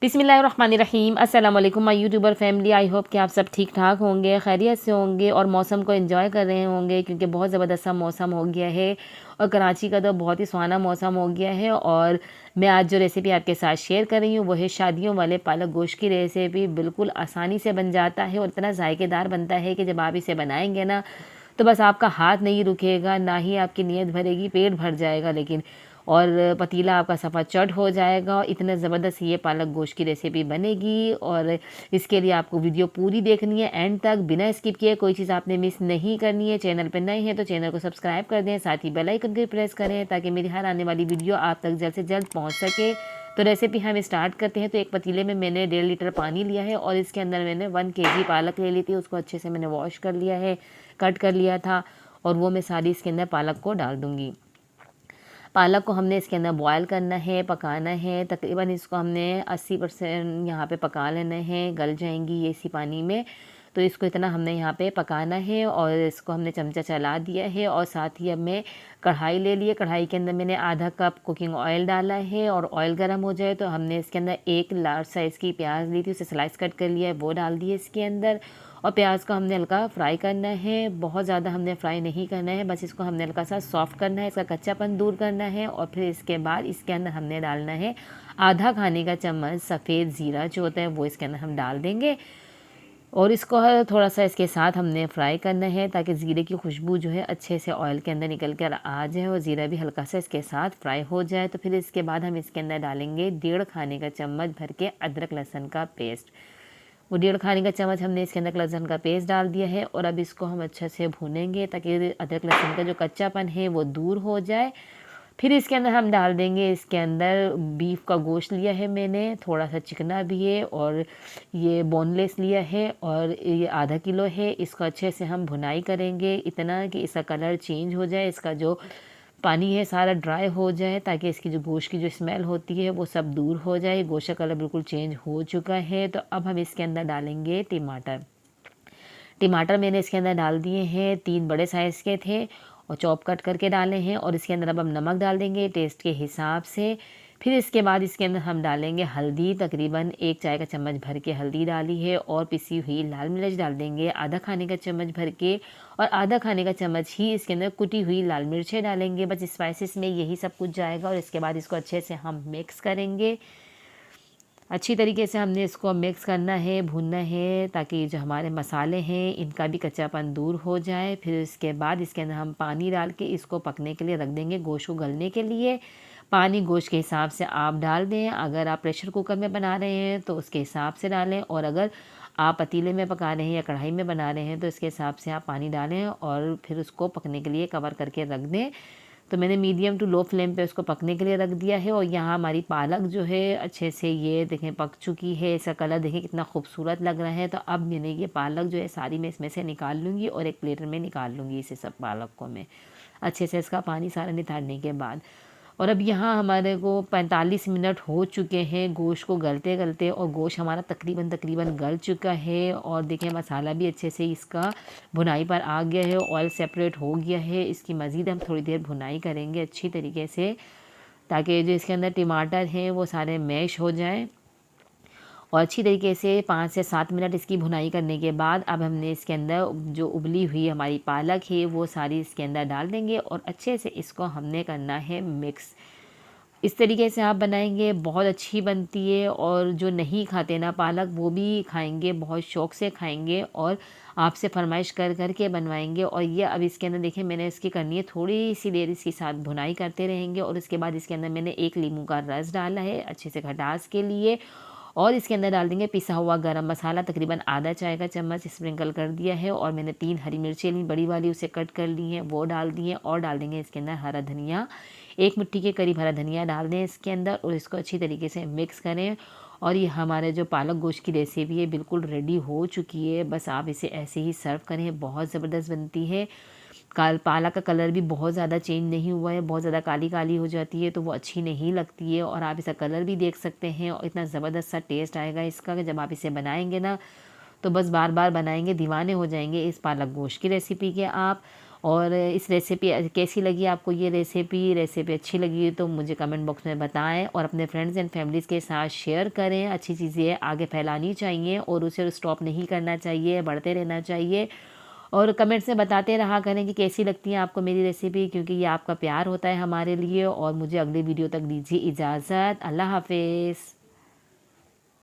बिस्मिल्लाहिर्रहमानिर्रहीम। अस्सलाम वालेकुम my YouTuber family. I hope कि आप सब ठीक ठाक होंगे, खैरियत से होंगे और मौसम को एंजॉय कर रहे होंगे क्योंकि बहुत ज़बरदस्त सा मौसम हो गया है और कराची का तो बहुत ही सुहाना मौसम हो गया है। और मैं आज जो रेसिपी आपके साथ शेयर कर रही हूँ वो है शादियों वाले पालक गोश्त की रेसिपी। बिल्कुल आसानी से बन जाता है और इतना जायकेदार बनता है कि जब आप इसे बनाएंगे ना तो बस आपका हाथ नहीं रुकेगा, ना ही आपकी नीयत भरेगी, पेट भर जाएगा लेकिन। और पतीला आपका सफ़ा चट हो जाएगा। इतने ज़बरदस्त ये पालक गोश्त की रेसिपी बनेगी और इसके लिए आपको वीडियो पूरी देखनी है एंड तक, बिना स्किप किए। कोई चीज़ आपने मिस नहीं करनी है। चैनल पर नए हैं तो चैनल को सब्सक्राइब कर दें, साथ ही बेल आइकन को प्रेस करें ताकि मेरी हर आने वाली वीडियो आप तक जल्द से जल्द पहुँच सके। तो रेसिपी हम स्टार्ट करते हैं। तो एक पतीले में मैंने 1.5 लीटर पानी लिया है और इसके अंदर मैंने 1 kg पालक ले ली थी। उसको अच्छे से मैंने वॉश कर लिया है, कट कर लिया था और वो मैं सारी इसके अंदर पालक को डाल दूँगी। पालक को हमने इसके अंदर बॉयल करना है, पकाना है। तकरीबन इसको हमने 80% यहाँ पे पका लेना है, गल जाएंगी ये इसी पानी में। तो इसको इतना हमने यहाँ पे पकाना है और इसको हमने चमचा चला दिया है। और साथ ही अब मैं कढ़ाई ले लिए। कढ़ाई के अंदर मैंने आधा कप कुकिंग ऑयल डाला है और ऑयल गर्म हो जाए तो हमने इसके अंदर एक लार्ज साइज़ की प्याज ली थी, उसे स्लाइस कट कर लिया है, वो डाल दिए इसके अंदर। और प्याज को हमने हल्का फ्राई करना है, बहुत ज़्यादा हमने फ्राई नहीं करना है, बस इसको हमने हल्का सा सॉफ्ट करना है, इसका कच्चापन दूर करना है। और फिर इसके बाद इसके अंदर हमने डालना है आधा खाने का चम्मच सफ़ेद ज़ीरा जो होता है वो इसके अंदर हम डाल देंगे। और इसको थोड़ा सा इसके साथ हमने फ्राई करना है ताकि ज़ीरे की खुशबू जो है अच्छे से ऑयल के अंदर निकल कर आ जाए और ज़ीरा भी हल्का सा इसके साथ फ्राई हो जाए। तो फिर इसके बाद हम इसके अंदर डालेंगे 1.5 खाने का चम्मच भर के अदरक लहसुन का पेस्ट। वो 1.5 खाने का चम्मच हमने इसके अंदर लहसुन का पेस्ट डाल दिया है और अब इसको हम अच्छे से भूनेंगे ताकि अदरक लहसुन का जो कच्चापन है वो दूर हो जाए। फिर इसके अंदर हम डाल देंगे, इसके अंदर बीफ का गोश्त लिया है मैंने, थोड़ा सा चिकना भी है और ये बोनलेस लिया है और ये आधा किलो है। इसको अच्छे से हम भुनाई करेंगे इतना कि इसका कलर चेंज हो जाए, इसका जो पानी है सारा ड्राई हो जाए ताकि इसकी जो गोश्त की जो स्मेल होती है वो सब दूर हो जाए। गोश्त का कलर बिल्कुल चेंज हो चुका है। तो अब हम इसके अंदर डालेंगे टमाटर। टमाटर मैंने इसके अंदर डाल दिए हैं, 3 बड़े साइज़ के थे और चॉप कट करके डाले हैं। और इसके अंदर अब हम नमक डाल देंगे टेस्ट के हिसाब से। फिर इसके बाद इसके अंदर हम डालेंगे हल्दी, तकरीबन 1 चाय का चम्मच भर के हल्दी डाली है और पिसी हुई लाल मिर्च डाल देंगे आधा खाने का चम्मच भर के। और आधा खाने का चम्मच ही इसके अंदर कुटी हुई लाल मिर्चें डालेंगे। बस स्पाइसेस में यही सब कुछ जाएगा और इसके बाद इसको अच्छे से हम मिक्स करेंगे। अच्छी तरीके से हमने इसको मिक्स करना है, भूनना है ताकि जो हमारे मसाले हैं इनका भी कच्चापन दूर हो जाए। फिर इसके बाद इसके अंदर हम पानी डाल के इसको पकने के लिए रख देंगे, गोश्त को गलने के लिए। पानी गोश्त के हिसाब से आप डाल दें। अगर आप प्रेशर कुकर में बना रहे हैं तो उसके हिसाब से डालें और अगर आप पतीले में पका रहे हैं या कढ़ाई में बना रहे हैं तो इसके हिसाब से आप पानी डालें और फिर उसको पकने के लिए कवर करके रख दें। तो मैंने मीडियम टू लो फ्लेम पे उसको पकने के लिए रख दिया है। और यहाँ हमारी पालक जो है अच्छे से ये देखें पक चुकी है, इसका कलर देखें कितना खूबसूरत लग रहा है। तो अब मैंने ये पालक जो है सारी मैं इसमें से निकाल लूँगी और एक प्लेटर में निकाल लूँगी इसे सब पालक को मैं अच्छे से इसका पानी सारा नितारने के बाद। और अब यहाँ हमारे को 45 मिनट हो चुके हैं गोश्त को गलते गलते और गोश्त हमारा तकरीबन तकरीबन गल चुका है। और देखिए मसाला भी अच्छे से इसका भुनाई पर आ गया है, ऑयल सेपरेट हो गया है। इसकी मज़ीद हम थोड़ी देर भुनाई करेंगे अच्छी तरीके से ताकि जो इसके अंदर टमाटर हैं वो सारे मैश हो जाएँ। और अच्छी तरीके से 5 से 7 मिनट इसकी भुनाई करने के बाद अब हमने इसके अंदर जो उबली हुई हमारी पालक है वो सारी इसके अंदर डाल देंगे और अच्छे से इसको हमने करना है मिक्स। इस तरीके से आप बनाएंगे बहुत अच्छी बनती है और जो नहीं खाते ना पालक वो भी खाएंगे, बहुत शौक़ से खाएंगे और आपसे फरमाइश कर कर के बनवाएंगे। और ये अब इसके अंदर देखिए मैंने इसकी करनी है, थोड़ी सी देर इसके साथ भुनाई करते रहेंगे और उसके बाद इसके अंदर मैंने 1 नींबू का रस डाला है अच्छे से खटास के लिए। और इसके अंदर डाल देंगे पिसा हुआ गरम मसाला, तकरीबन आधा चाय का चम्मच स्प्रिंकल कर दिया है। और मैंने 3 हरी मिर्चें ली बड़ी वाली, उसे कट कर ली हैं, वो डाल दी हैं। और डाल देंगे इसके अंदर हरा धनिया, 1 मुट्ठी के करीब हरा धनिया डाल दें इसके अंदर और इसको अच्छी तरीके से मिक्स करें। और ये हमारे जो पालक गोश्त की रेसिपी है बिल्कुल रेडी हो चुकी है। बस आप इसे ऐसे ही सर्व करें, बहुत ज़बरदस्त बनती है। पालक का कलर भी बहुत ज़्यादा चेंज नहीं हुआ है, बहुत ज़्यादा काली काली हो जाती है तो वो अच्छी नहीं लगती है। और आप इसका कलर भी देख सकते हैं और इतना ज़बरदस्त सा टेस्ट आएगा इसका कि जब आप इसे बनाएंगे ना तो बस बार बार बनाएंगे, दीवाने हो जाएंगे इस पालक गोश्त की रेसिपी के आप। और इस रेसिपी कैसी लगी आपको ये रेसिपी अच्छी लगी तो मुझे कमेंट बॉक्स में बताएं और अपने फ्रेंड्स एंड फैमिलीज़ के साथ शेयर करें। अच्छी चीज़ें आगे फैलानी चाहिए और उसे स्टॉप नहीं करना चाहिए, बढ़ते रहना चाहिए। और कमेंट्स में बताते रहा करें कि कैसी लगती है आपको मेरी रेसिपी, क्योंकि ये आपका प्यार होता है हमारे लिए। और मुझे अगली वीडियो तक दीजिए इजाज़त। अल्लाह हाफिज़।